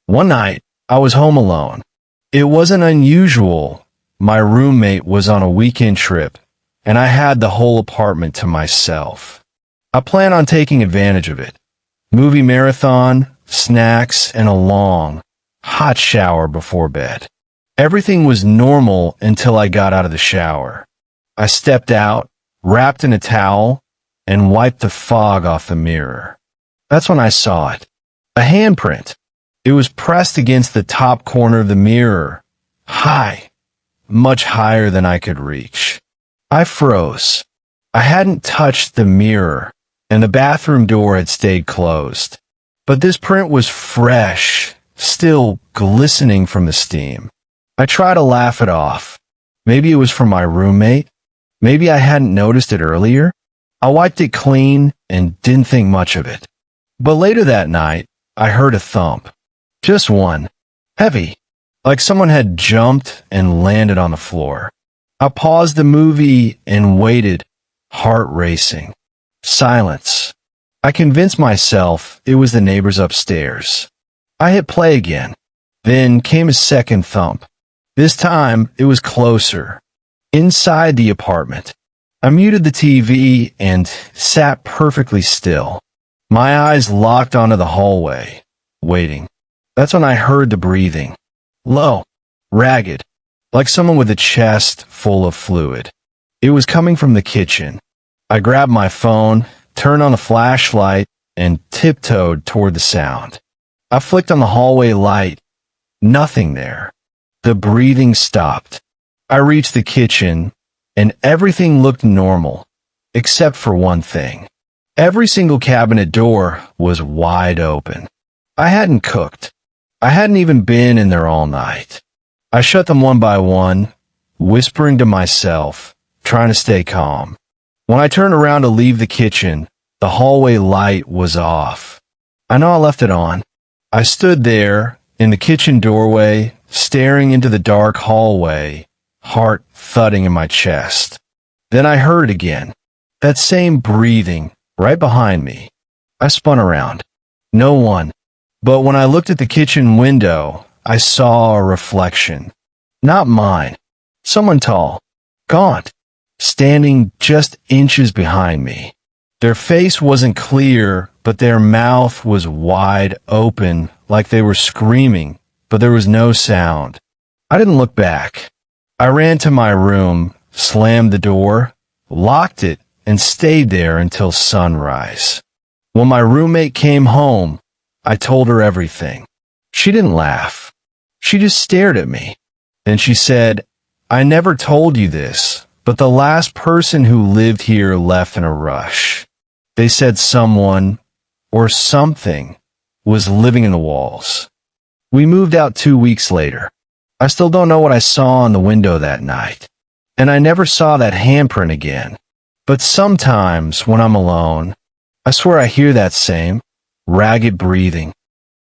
One night, I was home alone. It wasn't unusual. My roommate was on a weekend trip, and I had the whole apartment to myself. I planned on taking advantage of it. Movie marathon, snacks, and a long, hot shower before bed. Everything was normal until I got out of the shower. I stepped out, wrapped in a towel, and wiped the fog off the mirror. That's when I saw it. A handprint. It was pressed against the top corner of the mirror. High. Much higher than I could reach. I froze. I hadn't touched the mirror, and the bathroom door had stayed closed. But this print was fresh, still glistening from the steam. I tried to laugh it off. Maybe it was from my roommate. Maybe I hadn't noticed it earlier. I wiped it clean and didn't think much of it. But later that night, I heard a thump. Just one. Heavy. Like someone had jumped and landed on the floor. I paused the movie and waited, heart racing. Silence. I convinced myself it was the neighbors upstairs. I hit play again. Then came a second thump. This time, it was closer. Inside the apartment. I muted the TV and sat perfectly still. My eyes locked onto the hallway, waiting. That's when I heard the breathing. Low, ragged, like someone with a chest full of fluid. It was coming from the kitchen. I grabbed my phone, turned on the flashlight, and tiptoed toward the sound. I flicked on the hallway light. Nothing there. The breathing stopped. I reached the kitchen, and everything looked normal, except for one thing. Every single cabinet door was wide open. I hadn't cooked. I hadn't even been in there all night. I shut them one by one, whispering to myself, trying to stay calm. When I turned around to leave the kitchen, the hallway light was off. I know I left it on. I stood there in the kitchen doorway, staring into the dark hallway, heart thudding in my chest. Then I heard again, that same breathing right behind me. I spun around. No one. But when I looked at the kitchen window, I saw a reflection. Not mine. Someone tall, gaunt, standing just inches behind me. Their face wasn't clear, but their mouth was wide open, like they were screaming, but there was no sound. I didn't look back. I ran to my room, slammed the door, locked it, and stayed there until sunrise. When my roommate came home, I told her everything. She didn't laugh. She just stared at me. Then she said, "I never told you this, but the last person who lived here left in a rush. They said someone, or something, was living in the walls." We moved out 2 weeks later. I still don't know what I saw in the window that night. And I never saw that handprint again. But sometimes, when I'm alone, I swear I hear that same ragged breathing,